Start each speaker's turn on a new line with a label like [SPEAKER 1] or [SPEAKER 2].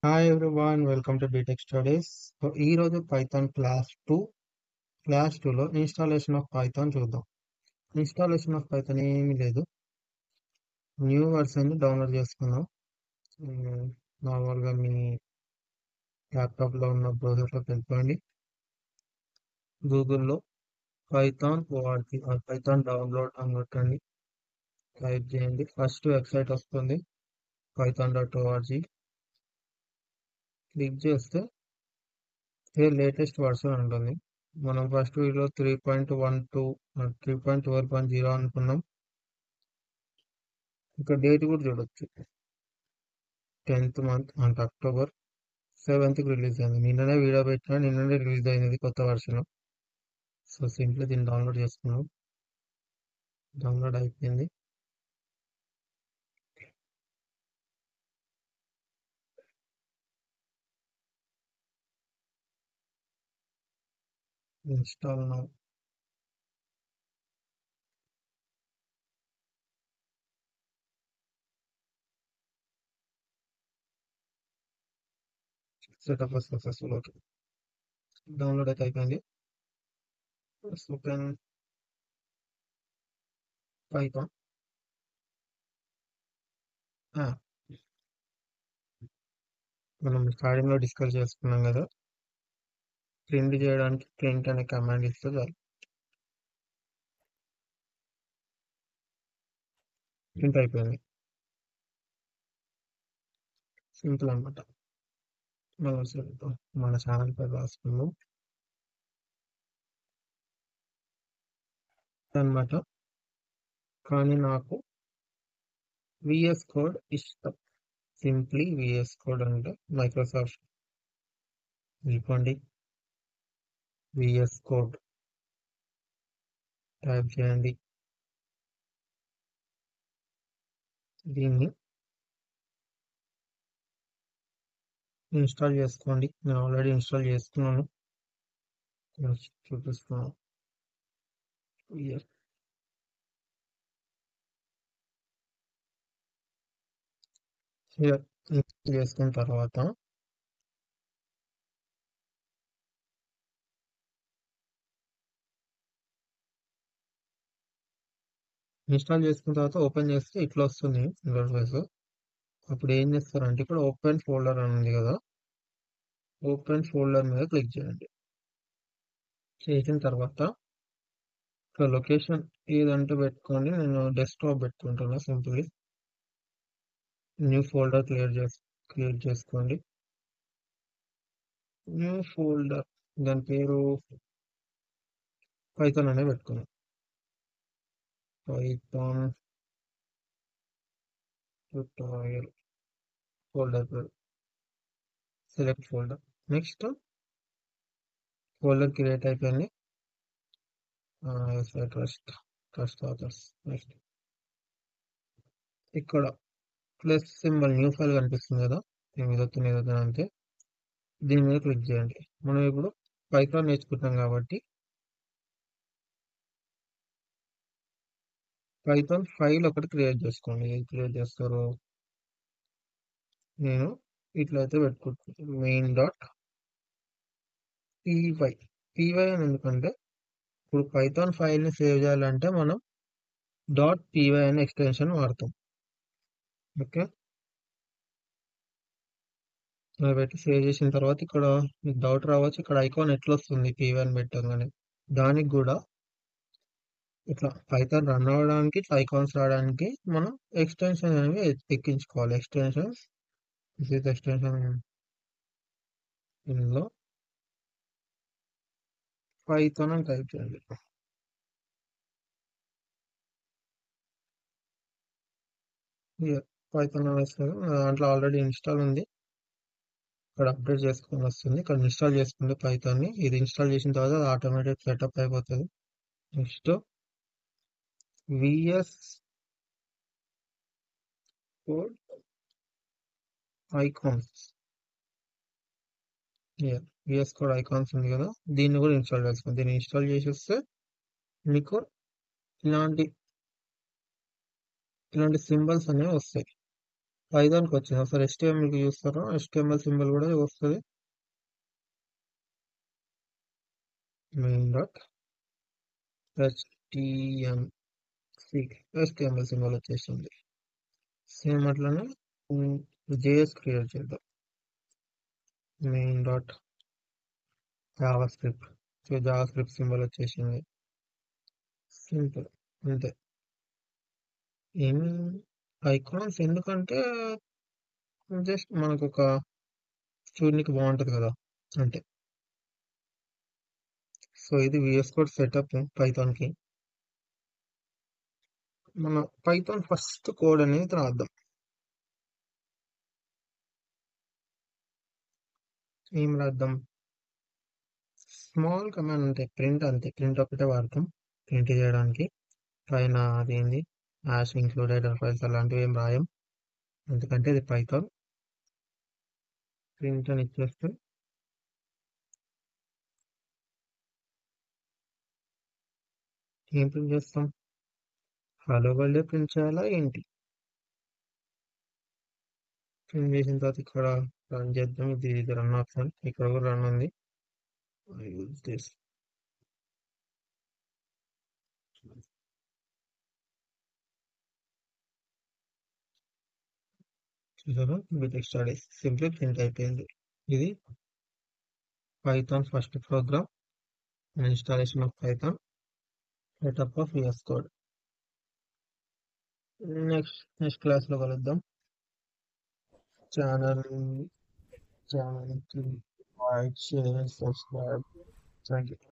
[SPEAKER 1] Hi everyone, welcome to BTech studies. So ఈ రోజు Python class 2లో ఇన్స్టాలేషన్ ఆఫ్ పైథాన్ చూద్దాం. ఇన్స్టాలేషన్ ఆఫ్ పైథాన్ ఏమీ లేదు, న్యూ వర్షన్ డౌన్లోడ్ చేసుకుందాం. నార్మల్గా మీ ల్యాప్టాప్లో ఉన్న బ్రౌజర్లోకి వెళ్ళిపోండి. గూగుల్లో పైథాన్ ఓఆర్జీ పైథాన్ డౌన్లోడ్ అని కొట్టండి. టైప్ చేయండి. ఫస్ట్ వెబ్సైట్ వస్తుంది, python.org. క్లిక్ చేస్తే లేటెస్ట్ వర్షన్ ఉంటుంది. మనం ఫస్ట్ వీడియో 3.12 3.12.0 అనుకున్నాం. ఇంకా డేట్ కూడా చూడొచ్చు, 10th మంత్ అంటే October 7th రిలీజ్ అయింది. నిన్ననే వీడియో పెట్టినా, నిన్ననే రిలీజ్ అయింది కొత్త వర్షన్. సో సింపుల్ దీన్ని డౌన్లోడ్ చేసుకున్నాం. డౌన్లోడ్ అయిపోయింది. Install now. Setup successful. Okay, download అయితే అయిపోయింది. Open Python app. మనం స్టార్టింగ్ లో డిస్కస్ చేసుకున్నాం కదా, ప్రింట్ చేయడానికి ప్రింట్ అనే కమాండ్ ఇస్తే చాలు. ప్రింట్ అయిపోయింది. సింపుల్ అనమాట. మనం మన ఛానల్ పేరు రాసుకున్నాం అనమాట. కానీ నాకు విఎస్ కోడ్ ఇష్టం. సింప్లీ విఎస్ కోడ్ అంటే మైక్రోసాఫ్ట్. వెళ్ళిపోండి, విఎస్ కోడ్ టైప్ చేయండి. దీన్ని ఇన్స్టాల్ చేసుకోండి. నేను ఆల్రెడీ ఇన్స్టాల్ చేసుకున్నాను, చూపిస్తున్నాను. ఇన్స్టాల్ చేసుకున్న తర్వాత ఓపెన్ చేస్తే ఇట్లా వస్తుంది ఇంటర్ఫేస్. అప్పుడు ఏం చేస్తారంటే ఇక్కడ ఓపెన్ ఫోల్డర్ అని ఉంది కదా, ఓపెన్ ఫోల్డర్ మీద క్లిక్ చేయండి. చేసిన తర్వాత ఇక్కడ లొకేషన్ ఏదంటే పెట్టుకోండి. నేను డెస్క్టాప్ పెట్టుకుంటున్నా. సింపుల్లీ న్యూ ఫోల్డర్ క్రియేట్ చేసుకోండి. న్యూ ఫోల్డర్, దాని పేరు పైథాన్ అనే పెట్టుకున్నాం. పైథాన్ ట్యూటోరియల్ ఫోల్డర్ పేరు. Select folder. Next folder create అయిపోయింది. Trust authors. నెక్స్ట్ ఇక్కడ ప్లస్ సింబల్ న్యూ ఫైల్ కనిపిస్తుంది కదా, దీని మీద అంతే. దీని మీద క్లిక్ చేయండి. మనం ఇప్పుడు పైథాన్ నేర్చుకుంటాం కాబట్టి పైథాన్ ఫైల్ ఒకటి క్రియేట్ చేసుకోండి. ఏది క్రియేట్ చేస్తారో, నేను ఇట్లయితే పెట్టుకుంటాను, main.py. py అని ఎందుకంటే ఇప్పుడు పైథాన్ ఫైల్ని సేవ్ చేయాలంటే మనం .py అనే ఎక్స్టెన్షన్ వాడతాం. ఓకే, అది పెట్టి సేవ్ చేసిన తర్వాత ఇక్కడ మీకు డౌట్ రావచ్చు, ఇక్కడ ఐకాన్ ఎట్లా వస్తుంది py అని పెట్టగానే. దానికి కూడా ఇట్లా పైథాన్ రన్ అవ్వడానికి ఇట్లా ఐకాన్స్ రావడానికి మనం ఎక్స్టెన్షన్ అనేవి ఎక్కించుకోవాలి. ఎక్స్టెన్షన్ ఇందులో పైథాన్ అని టైప్ చేయండి. పైథాన్ అని వస్తుంది. దాంట్లో ఆల్రెడీ ఇన్స్టాల్ ఉంది. ఇక్కడ అప్డేట్ చేసుకొని వస్తుంది. ఇక్కడ ఇన్స్టాల్ చేసుకుంటే పైథాన్ని, ఇది ఇన్స్టాల్ చేసిన తర్వాత అది ఆటోమేటిక్ సెటప్ అయిపోతుంది. Next VS code icons, VS code icons ఉంది కదా, దీన్ని కూడా ఇన్స్టాల్ చేసుకోండి. దీన్ని ఇన్స్టాల్ చేసేస్తే మీకు ఇలాంటి సింబల్స్ అనేవి వస్తాయి. పైథాన్కి వచ్చింది. ఒకసారి HTML చూస్తారా? HTML సింబల్ కూడా వస్తుంది. మెయిన్ డాట్ HTML సింబల్ వచ్చేసింది. సేమ్ అట్లనే జేఎస్ క్రియేట్ చేద్దాం. Main dot Java script. So Java script symbol వచ్చేసింది. సింపుల్ అంతే. ఏమి ఐకాన్స్ ఎందుకంటే జస్ట్ మనకు ఒక చూడనికి బాగుంటది కదా, అంటే. సో ఇది VS కోడ్ సెటప్ పైథాన్ కి. మన పైథాన్ ఫస్ట్ కోడ్ అనేది రాద్దాం. ఏం రాద్దాం? స్మాల్ కమాండ్ అంటే ప్రింట్, అంతే. ప్రింట్ ఒకటే వాడతాం ప్రింట్ చేయడానికి. పైన అదేంది హ్యాష్ ఇంక్లూడెడ్ ఫైల్స్ అలాంటివి ఏం రాయం, ఎందుకంటే ఇది పైథాన్. ప్రింట్ అని ఇచ్చేస్తే ఏం ప్రింట్ చేస్తాం? హలో వరల్డ్ ప్రింట్ చేయాలా ఏంటి? ప్రింట్ చేసిన తర్వాత ఇక్కడ రన్ చేద్దాం. ఇది రన్ ఆప్షన్, ఇక్కడ కూడా రన్ ఉంది. Use this. చూసారా, బిటెక్ స్టడీస్ సింప్లీ ప్రింట్ అయిపోయింది. ఇది Python first program, installation of Python, setup of VS code. Next class లో కలుద్దాం. Channel channel like, share, subscribe. Thank you.